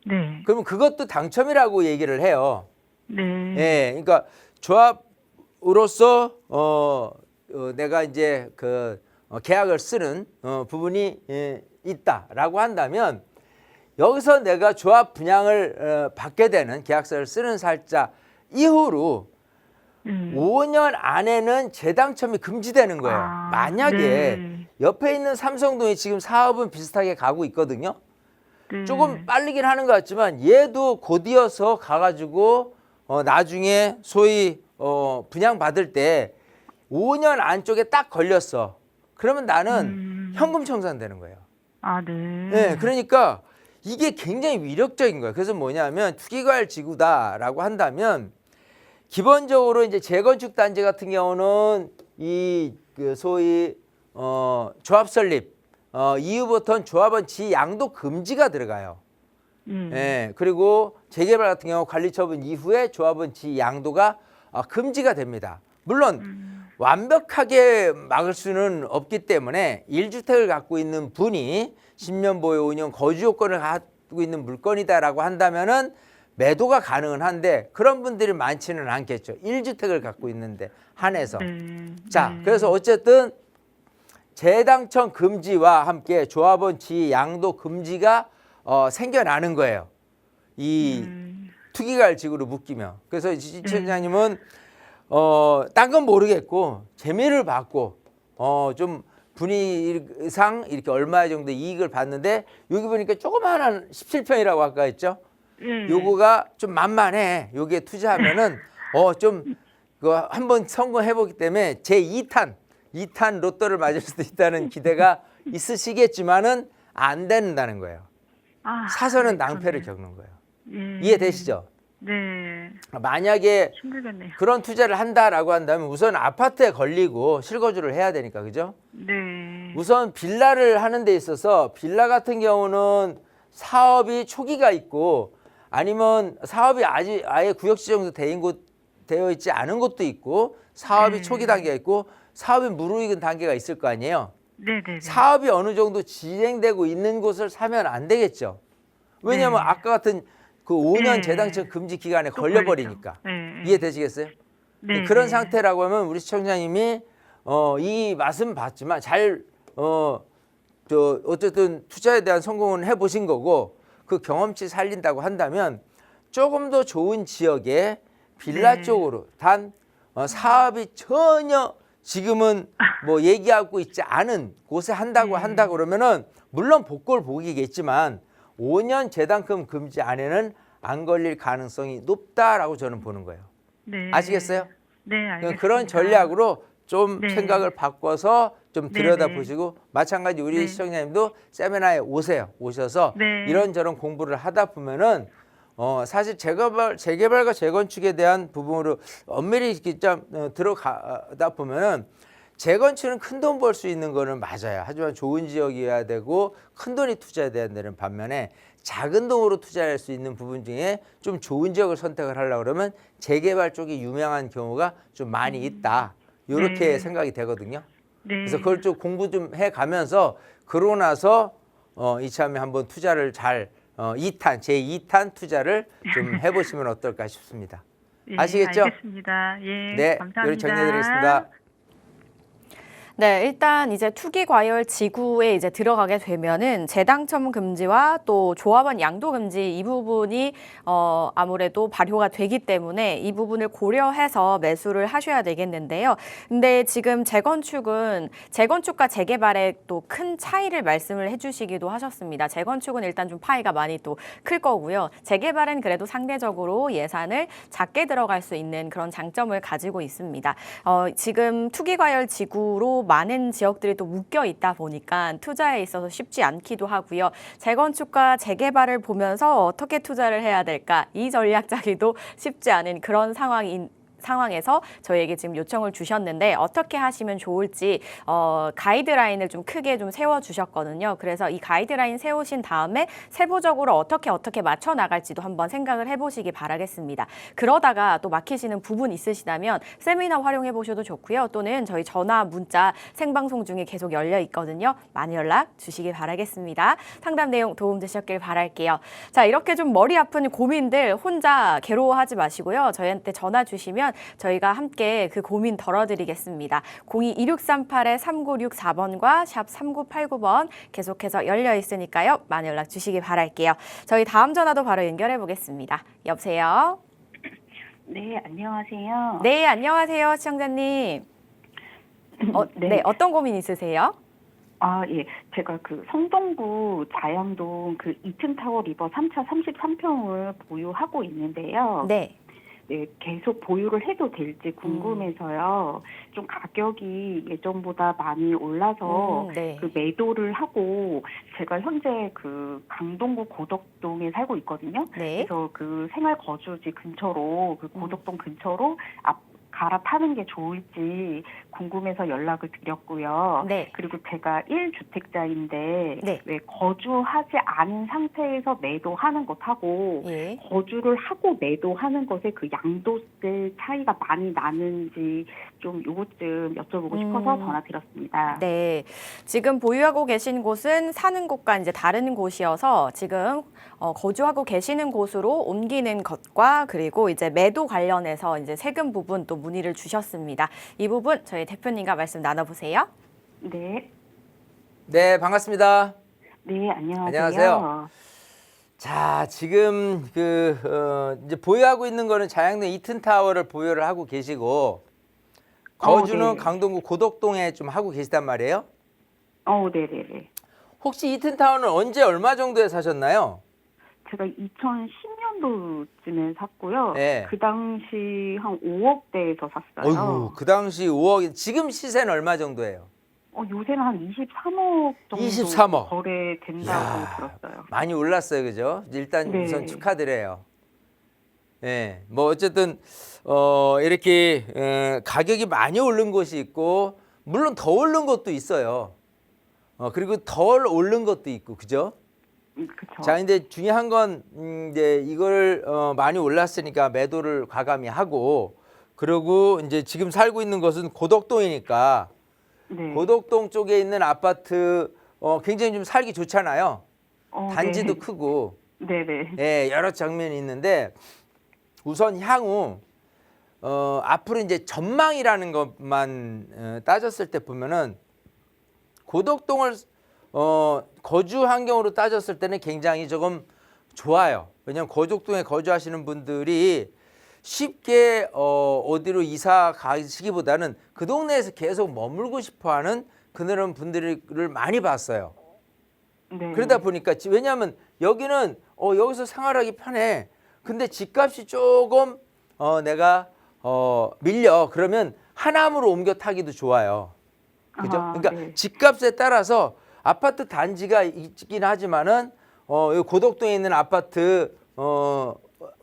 네. 그러면 그것도 당첨이라고 얘기를 해요. 네. 예, 그러니까 조합으로서 내가 이제 그 계약을 쓰는 부분이 있다라고 한다면 여기서 내가 조합 분양을 받게 되는 계약서를 쓰는 살자 이후로 5년 안에는 재당첨이 금지되는 거예요. 아, 만약에 네. 옆에 있는 삼성동이 지금 사업은 비슷하게 가고 있거든요. 네. 조금 빠르긴 하는 것 같지만 얘도 곧이어서 가가지고 나중에 소위 분양 받을 때 5년 안쪽에 딱 걸렸어. 그러면 나는 현금 청산되는 거예요. 아, 네. 네, 그러니까 이게 굉장히 위력적인 거예요. 그래서 뭐냐면 투기과열 지구다라고 한다면 기본적으로 이제 재건축 단지 같은 경우는 그 소위 조합 설립 이후부터는 조합원 지양도 금지가 들어가요. 예, 그리고 재개발 같은 경우 관리처분 이후에 조합원 지양도가 금지가 됩니다. 물론 완벽하게 막을 수는 없기 때문에 1주택을 갖고 있는 분이 10년 보유 5년 거주 요건을 갖고 있는 물건이다라고 한다면은 매도가 가능은 한데 그런 분들이 많지는 않겠죠. 1주택을 갖고 있는데 한해서. 자, 그래서 어쨌든 재당첨 금지와 함께 조합원 지양도 금지가 생겨나는 거예요. 이 투기과열 지구로 묶이면. 그래서 이 시청자님은 딴 건 모르겠고 재미를 받고 좀 분위기상 이렇게 얼마 정도 이익을 봤는데 여기 보니까 조그마한 17평이라고 아까 했죠. 요거가 좀 만만해. 여기에 투자하면은 좀 그거 한번 성공해 보기 때문에 제 2탄 로또를 맞을 수도 있다는 기대가 있으시겠지만은 안 된다는 거예요. 아, 사서는 네, 낭패를 그러네요. 겪는 거예요. 예. 이해되시죠? 네. 만약에 힘들겠네요. 그런 투자를 한다라고 한다면 우선 아파트에 걸리고 실거주를 해야 되니까 그죠? 네. 우선 빌라를 하는 데 있어서 빌라 같은 경우는 사업이 초기가 있고 아니면 사업이 아예 구역 지정도 되어 있지 않은 곳도 있고 사업이 초기 단계가 있고 사업이 무르익은 단계가 있을 거 아니에요. 네네. 사업이 어느 정도 진행되고 있는 곳을 사면 안 되겠죠. 왜냐하면 네. 아까 같은 그 5년 네. 재당첨 금지 기간에 또 걸려버리니까. 걸리죠. 네. 이해되시겠어요? 네. 그런 네. 상태라고 하면 우리 시청자님이 이 맛은 봤지만 어쨌든 투자에 대한 성공은 해보신 거고 그 경험치 살린다고 한다면 조금 더 좋은 지역의 빌라 네. 쪽으로 단 사업이 전혀 지금은 뭐 얘기하고 있지 않은 곳에 한다고 그러면은 물론 복골 복이겠지만 5년 재당첨 금지 안에는 안 걸릴 가능성이 높다라고 저는 보는 거예요. 네. 아시겠어요? 네, 알겠습니다. 그런 전략으로 좀 네. 생각을 바꿔서 좀 네, 들여다보시고 마찬가지 우리 네. 시청자님도 세미나에 오셔서 네. 이런저런 공부를 하다 보면은 사실 재개발과 재건축에 대한 부분으로 엄밀히 이렇게 좀 들어가다 보면은 재건축은 큰 돈 벌 수 있는 거는 맞아요. 하지만 좋은 지역이어야 되고 큰 돈이 투자돼야 되는 반면에 작은 돈으로 투자할 수 있는 부분 중에 좀 좋은 지역을 선택을 하려고 그러면 재개발 쪽이 유명한 경우가 좀 많이 있다. 이렇게 네. 생각이 되거든요. 네. 그래서 그걸 좀 공부 좀 해가면서 그러고 나서 이참에 한번 투자를 잘 2탄, 제2탄 투자를 좀 해보시면 어떨까 싶습니다. 예, 아시겠죠? 알겠습니다. 예, 네, 감사합니다. 요리 정리해드리겠습니다. 네, 일단 이제 투기 과열 지구에 이제 들어가게 되면은 재당첨 금지와 또 조합원 양도 금지 이 부분이 아무래도 발효가 되기 때문에 이 부분을 고려해서 매수를 하셔야 되겠는데요. 근데 지금 재건축은 재건축과 재개발에 또 큰 차이를 말씀을 해주시기도 하셨습니다. 재건축은 일단 좀 파이가 많이 또 클 거고요. 재개발은 그래도 상대적으로 예산을 작게 들어갈 수 있는 그런 장점을 가지고 있습니다. 지금 투기 과열 지구로 많은 지역들이 또 묶여 있다 보니까 투자에 있어서 쉽지 않기도 하고요. 재건축과 재개발을 보면서 어떻게 투자를 해야 될까? 이 전략 짜기도 쉽지 않은 그런 상황에서 저희에게 지금 요청을 주셨는데 어떻게 하시면 좋을지 가이드라인을 좀 크게 좀 세워주셨거든요. 그래서 이 가이드라인 세우신 다음에 세부적으로 어떻게 맞춰 나갈지도 한번 생각을 해보시기 바라겠습니다. 그러다가 또 막히시는 부분 있으시다면 세미나 활용해 보셔도 좋고요. 또는 저희 전화, 문자, 생방송 중에 계속 열려 있거든요. 많이 연락 주시기 바라겠습니다. 상담 내용 도움 되셨길 바랄게요. 자, 이렇게 좀 머리 아픈 고민들 혼자 괴로워하지 마시고요. 저희한테 전화 주시면 저희가 함께 그 고민 덜어드리겠습니다. 02-2638-3964번과 샵 3989번 계속해서 열려 있으니까요. 많이 연락 주시기 바랄게요. 저희 다음 전화도 바로 연결해 보겠습니다. 여보세요? 네, 안녕하세요. 네, 안녕하세요. 시청자님. 네, 어떤 고민 있으세요? 예. 제가 그 성동구 자양동 그 이튼타워 리버 3차 33평을 보유하고 있는데요. 네. 네, 계속 보유를 해도 될지 궁금해서요. 좀 가격이 예전보다 많이 올라서 네. 그 매도를 하고 제가 현재 그 강동구 고덕동에 살고 있거든요. 네. 그래서 그 생활 거주지 근처로 그 고덕동 근처로 갈아타는 게 좋을지 궁금해서 연락을 드렸고요. 네. 그리고 제가 1주택자인데 네. 왜 거주하지 않은 상태에서 매도하는 것하고 예. 거주를 하고 매도하는 것에 그 양도세 차이가 많이 나는지 좀 요것 좀 여쭤보고 싶어서 전화드렸습니다. 네, 지금 보유하고 계신 곳은 사는 곳과 이제 다른 곳이어서 지금 거주하고 계시는 곳으로 옮기는 것과 그리고 이제 매도 관련해서 이제 세금 부분 또 문의를 주셨습니다. 이 부분 저희 대표님과 말씀 나눠보세요. 네. 네, 반갑습니다. 네, 안녕하세요. 안녕하세요. 자, 지금 이제 보유하고 있는 거는 자양동 이튼타워를 보유를 하고 계시고 거주는 네. 강동구 고덕동에 좀 하고 계시단 말이에요. 네네네. 혹시 이튼타워는 언제 얼마 정도에 사셨나요? 제가 2010년도쯤에 샀고요. 네. 그 당시 한 5억대에서 샀어요. 어이구, 그 당시 5억, 지금 시세는 얼마 정도예요? 요새는 한 23억 정도 23억. 거래된다고 이야, 들었어요. 많이 올랐어요, 그죠? 일단 네. 우선 축하드려요. 예, 뭐 어쨌든 이렇게 가격이 많이 오른 곳이 있고 물론 더 오른 것도 있어요. 그리고 덜 오른 것도 있고, 그죠? 그렇죠. 자, 근데 중요한 건 이제 이걸 많이 올랐으니까 매도를 과감히 하고, 그리고 이제 지금 살고 있는 것은 고덕동이니까 네. 고덕동 쪽에 있는 아파트 굉장히 좀 살기 좋잖아요. 단지도 네. 크고, 네네. 예, 여러 장면이 있는데 우선 향후 앞으로 이제 전망이라는 것만 따졌을 때 보면은 고덕동을 거주 환경으로 따졌을 때는 굉장히 조금 좋아요. 왜냐하면 고덕동에 거주하시는 분들이 쉽게 어디로 이사 가시기보다는 그 동네에서 계속 머물고 싶어하는 그런 분들을 많이 봤어요. 네. 그러다 보니까 왜냐하면 여기는 여기서 생활하기 편해. 근데 집값이 조금 내가 밀려. 그러면 하남으로 옮겨 타기도 좋아요. 그죠? 그러니까 네. 집값에 따라서 아파트 단지가 있긴 하지만은 이 고덕동에 있는 아파트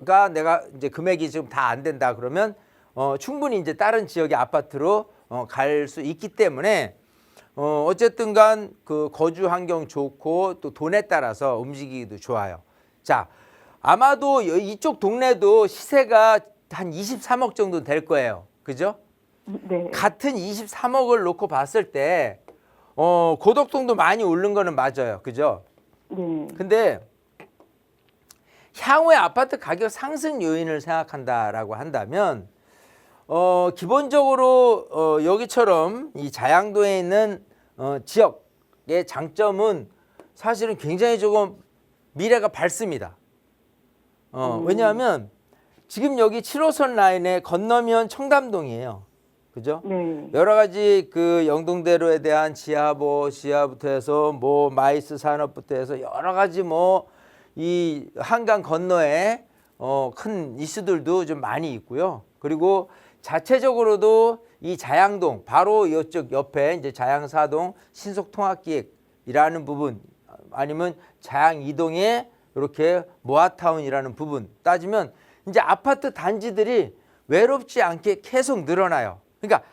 아파트가 내가 이제 금액이 지금 다 안 된다 그러면 충분히 이제 다른 지역의 아파트로 갈 수 있기 때문에 어쨌든 간 그 거주 환경 좋고 또 돈에 따라서 움직이기도 좋아요. 자, 아마도 이쪽 동네도 시세가 한 23억 정도 될 거예요. 그죠? 네. 같은 23억을 놓고 봤을 때 고덕동도 많이 오른 거는 맞아요. 그죠? 네. 근데 향후에 아파트 가격 상승 요인을 생각한다라고 한다면 기본적으로 여기처럼 이 자양동에 있는 지역의 장점은 사실은 굉장히 조금 미래가 밝습니다. 왜냐하면 지금 여기 7호선 라인에 건너면 청담동이에요. 그죠? 네. 여러 가지 그 영동대로에 대한 지하부터 해서 뭐 마이스 산업부터 해서 여러 가지 뭐 이 한강 건너에 큰 이슈들도 좀 많이 있고요. 그리고 자체적으로도 이 자양동 바로 이쪽 옆에 이제 자양사동 신속통합기획이라는 부분 아니면 자양 2동에 이렇게 모아타운이라는 부분 따지면 이제 아파트 단지들이 외롭지 않게 계속 늘어나요. 그러니까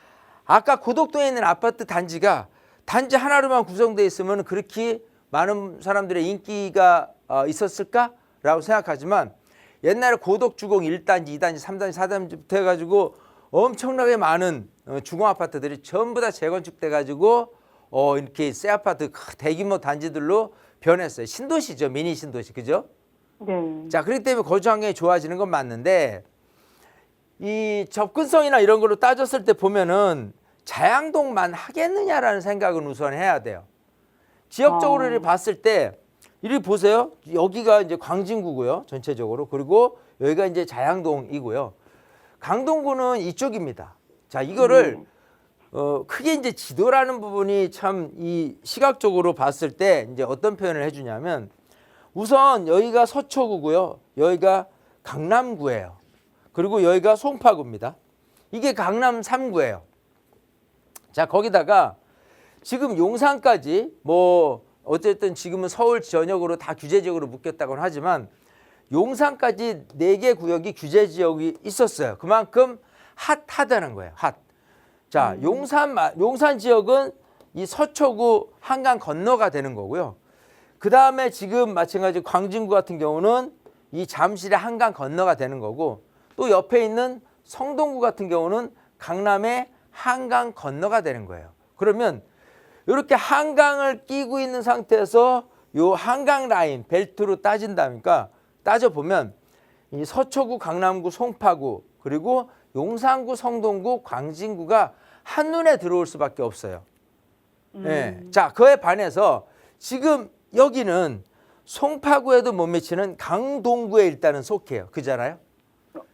아까 고덕동에 있는 아파트 단지가 단지 하나로만 구성되어 있으면 그렇게 많은 사람들의 인기가 있었을까라고 생각하지만 옛날에 고덕주공 1단지, 2단지, 3단지, 4단지부터 해가지고 엄청나게 많은 주공아파트들이 전부 다 재건축돼 가지고 이렇게 새 아파트 대규모 단지들로 변했어요. 신도시죠. 미니 신도시. 그죠? 네. 자, 그렇기 때문에 거주 환경이 좋아지는 건 맞는데 이 접근성이나 이런 걸로 따졌을 때 보면은 자양동만 하겠느냐라는 생각은 우선 해야 돼요. 지역적으로 이렇게 봤을 때 이리 보세요. 여기가 이제 광진구고요. 전체적으로. 그리고 여기가 이제 자양동이고요. 강동구는 이쪽입니다. 자, 이거를 크게 이제 지도라는 부분이 참 이 시각적으로 봤을 때 이제 어떤 표현을 해주냐면 우선 여기가 서초구고요. 여기가 강남구예요. 그리고 여기가 송파구입니다. 이게 강남 3구예요. 자, 거기다가 지금 용산까지 뭐 어쨌든 지금은 서울 전역으로 다 규제지역으로 묶였다고는 하지만 용산까지 4개 구역이 규제지역이 있었어요. 그만큼 핫하다는 거예요. 핫. 자, 용산 지역은 이 서초구 한강 건너가 되는 거고요. 그 다음에 지금 마찬가지 광진구 같은 경우는 이 잠실의 한강 건너가 되는 거고 또 옆에 있는 성동구 같은 경우는 강남의 한강 건너가 되는 거예요. 그러면 이렇게 한강을 끼고 있는 상태에서 요 한강 라인 벨트로 따진다니까 따져보면 이 서초구, 강남구, 송파구 그리고 용산구, 성동구, 광진구가 한눈에 들어올 수밖에 없어요. 네. 자, 그에 반해서 지금 여기는 송파구에도 못 미치는 강동구에 일단은 속해요. 그잖아요.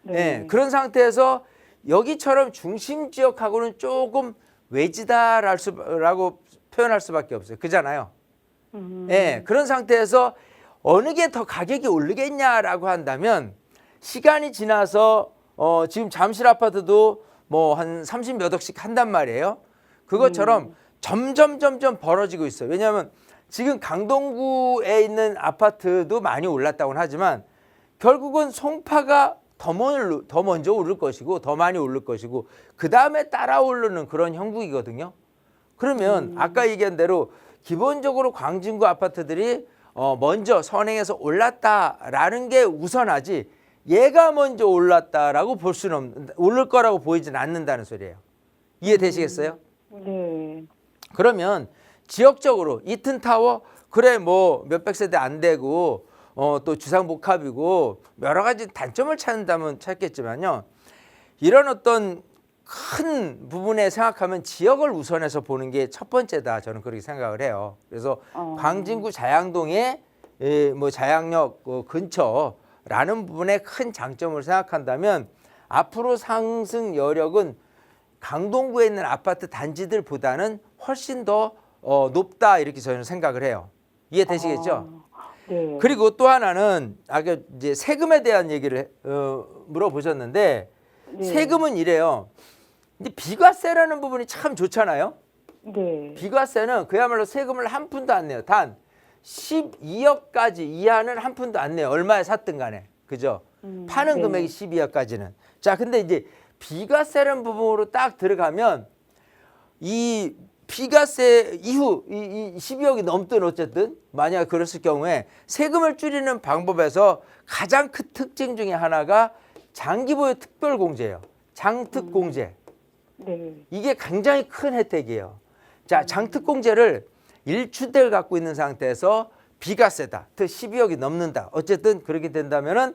네. 그런 상태에서 여기처럼 중심 지역하고는 조금 외지다라고 표현할 수밖에 없어요. 그잖아요. 네. 그런 상태에서 어느 게 더 가격이 오르겠냐라고 한다면 시간이 지나서 지금 잠실 아파트도 뭐 한 30몇 억씩 한단 말이에요. 그것처럼 점점 벌어지고 있어요. 왜냐하면 지금 강동구에 있는 아파트도 많이 올랐다고는 하지만 결국은 송파가 더 먼저 오를 것이고 더 많이 오를 것이고 그 다음에 따라 오르는 그런 형국이거든요. 그러면 아까 얘기한 대로 기본적으로 광진구 아파트들이 먼저 선행해서 올랐다라는 게 우선하지 얘가 먼저 올랐다라고 볼 수는 없는 오를 거라고 보이진 않는다는 소리예요. 이해되시겠어요? 네. 그러면 지역적으로 이튼타워 그래 뭐 몇백 세대 안 되고 또 주상복합이고 여러 가지 단점을 찾는다면 찾겠지만요. 이런 어떤 큰 부분에 생각하면 지역을 우선해서 보는 게 첫 번째다. 저는 그렇게 생각을 해요. 그래서 광진구 자양동의 뭐 자양역 근처라는 부분에 큰 장점을 생각한다면 앞으로 상승 여력은 강동구에 있는 아파트 단지들보다는 훨씬 더 높다 이렇게 저는 생각을 해요. 이해되시겠죠? 네. 그리고 또 하나는 아까 이제 세금에 대한 얘기를 물어보셨는데 네. 세금은 이래요. 근데 비과세라는 부분이 참 좋잖아요. 네. 비과세는 그야말로 세금을 한 푼도 안 내요. 단 12억까지 이하는 한 푼도 안 내요. 얼마에 샀든 간에. 그죠? 파는 네. 금액이 12억까지는. 자, 근데 이제 비과세라는 부분으로 딱 들어가면 이 비과세 이후 이 12억이 넘든 어쨌든 만약 그랬을 경우에 세금을 줄이는 방법에서 가장 큰 특징 중에 하나가 장기보유 특별공제예요. 장특공제. 네. 이게 굉장히 큰 혜택이에요. 자, 장특공제를 1주택을 갖고 있는 상태에서 비과세다. 즉 12억이 넘는다. 어쨌든 그렇게 된다면은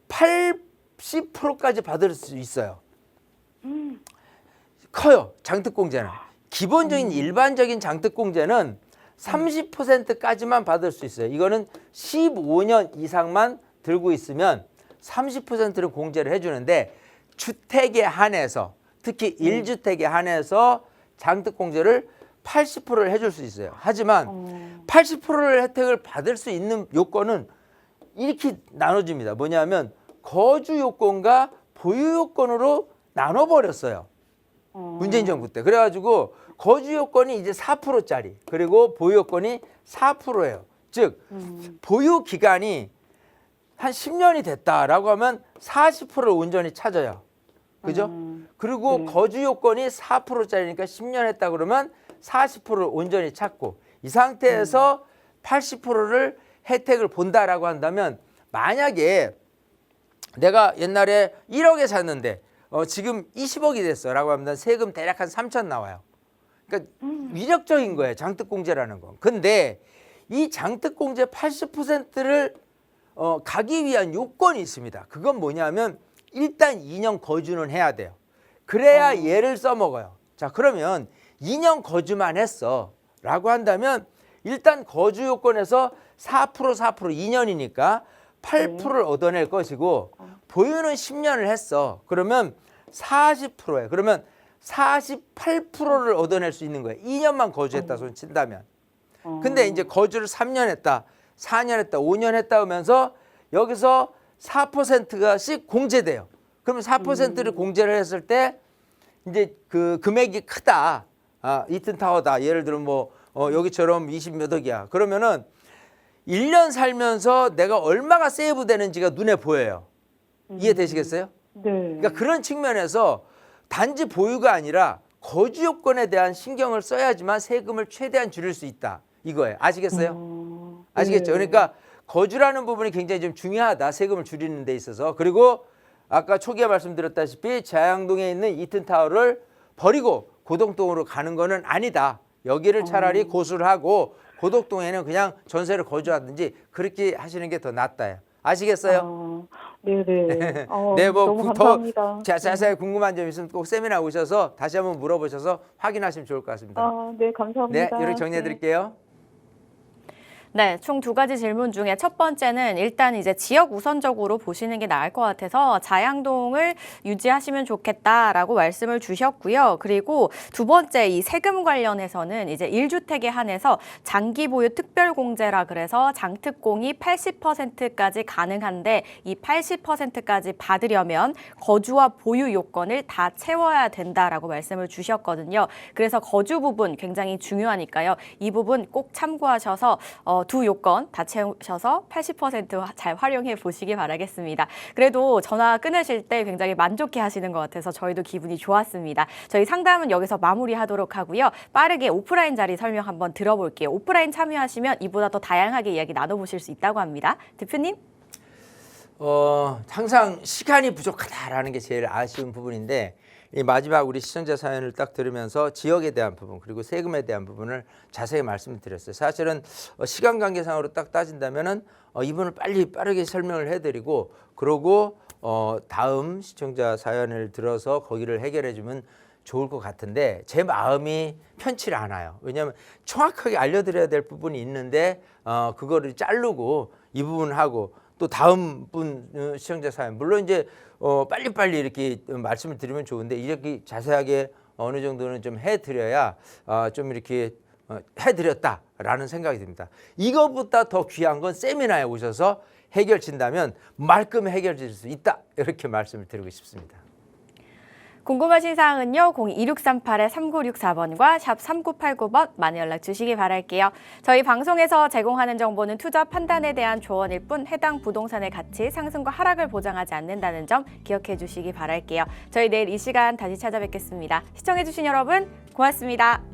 80%까지 받을 수 있어요. 커요. 장특공제는. 기본적인 일반적인 장특공제는 30%까지만 받을 수 있어요. 이거는 15년 이상만 들고 있으면 30%를 공제를 해주는데 주택에 한해서 특히 1주택에 한해서 장특공제를 80%를 해줄 수 있어요. 하지만 80%를 혜택을 받을 수 있는 요건은 이렇게 나눠집니다. 뭐냐면 거주 요건과 보유 요건으로 나눠버렸어요. 문재인 정부 때. 그래가지고 거주 요건이 이제 4%짜리 그리고 보유 요건이 4%예요. 즉 보유 기간이 한 10년이 됐다라고 하면 40%를 온전히 찾아요. 그죠? 그리고 네. 거주 요건이 4%짜리니까 10년 했다 그러면 40%를 온전히 찾고 이 상태에서 80%를 혜택을 본다라고 한다면 만약에 내가 옛날에 1억에 샀는데 지금 20억이 됐어라고 하면 세금 대략 한 3천 나와요. 그러니까 위력적인 거예요. 장특공제라는 건. 근데 이 장특공제 80%를 가기 위한 요건이 있습니다. 그건 뭐냐면 일단 2년 거주는 해야 돼요. 그래야 얘를 써먹어요. 자, 그러면 2년 거주만 했어 라고 한다면 일단 거주 요건에서 4% 2년이니까 8%를 얻어낼 것이고 보유는 10년을 했어. 그러면 40%예요. 그러면 48%를 얻어낼 수 있는 거예요. 2년만 거주했다 손 친다면. 근데 이제 거주를 3년 했다, 4년 했다, 5년 했다 하면서 여기서 4%가씩 공제돼요. 그러면 4%를 공제를 했을 때 이제 그 금액이 크다. 이튼타워다. 예를 들면 뭐 여기처럼 20몇 억이야. 그러면은 1년 살면서 내가 얼마가 세이브 되는지가 눈에 보여요. 이해되시겠어요? 네. 그러니까 그런 측면에서 단지 보유가 아니라 거주 요건에 대한 신경을 써야지만 세금을 최대한 줄일 수 있다. 이거예요. 아시겠어요? 아시겠죠? 그러니까 거주라는 부분이 굉장히 좀 중요하다. 세금을 줄이는 데 있어서. 그리고 아까 초기에 말씀드렸다시피 자양동에 있는 이튼타워를 버리고 고덕동으로 가는 거는 아니다. 여기를 차라리 고수를 하고 고덕동에는 그냥 전세를 거주하든지 그렇게 하시는 게 더 낫다요. 아시겠어요? 네네. 네, 뭐 너무 더 감사합니다. 자세히 궁금한 점 있으면 꼭 세미나 오셔서 다시 한번 물어보셔서 확인하시면 좋을 것 같습니다. 네, 네, 감사합니다. 이렇게 정리해 드릴게요. 네, 총 2가지 질문 중에 첫 번째는 일단 이제 지역 우선적으로 보시는 게 나을 것 같아서 자양동을 유지하시면 좋겠다라고 말씀을 주셨고요. 그리고 두 번째 이 세금 관련해서는 이제 1주택에 한해서 장기 보유 특별공제라 그래서 장특공이 80%까지 가능한데 이 80%까지 받으려면 거주와 보유 요건을 다 채워야 된다라고 말씀을 주셨거든요. 그래서 거주 부분 굉장히 중요하니까요. 이 부분 꼭 참고하셔서 두 요건 다 채우셔서 80% 잘 활용해 보시기 바라겠습니다. 그래도 전화 끊으실 때 굉장히 만족해 하시는 것 같아서 저희도 기분이 좋았습니다. 저희 상담은 여기서 마무리하도록 하고요. 빠르게 오프라인 자리 설명 한번 들어볼게요. 오프라인 참여하시면 이보다 더 다양하게 이야기 나눠보실 수 있다고 합니다. 대표님? 항상 시간이 부족하다라는 게 제일 아쉬운 부분인데 이 마지막 우리 시청자 사연을 딱 들으면서 지역에 대한 부분 그리고 세금에 대한 부분을 자세히 말씀드렸어요. 사실은 시간 관계상으로 딱 따진다면은 이분을 빠르게 설명을 해드리고 그러고 다음 시청자 사연을 들어서 거기를 해결해주면 좋을 것 같은데 제 마음이 편치 않아요. 왜냐하면 정확하게 알려드려야 될 부분이 있는데 그거를 자르고 이 부분 하고 또 다음 분 시청자 사연 물론 이제 빨리빨리 이렇게 말씀을 드리면 좋은데 이렇게 자세하게 어느 정도는 좀 해드려야 좀 이렇게 해드렸다라는 생각이 듭니다. 이것보다 더 귀한 건 세미나에 오셔서 해결진다면 말끔히 해결될 수 있다 이렇게 말씀을 드리고 싶습니다. 궁금하신 사항은요. 02-2638-3964번과 샵 3989번 많이 연락 주시기 바랄게요. 저희 방송에서 제공하는 정보는 투자 판단에 대한 조언일 뿐 해당 부동산의 가치 상승과 하락을 보장하지 않는다는 점 기억해 주시기 바랄게요. 저희 내일 이 시간 다시 찾아뵙겠습니다. 시청해 주신 여러분 고맙습니다.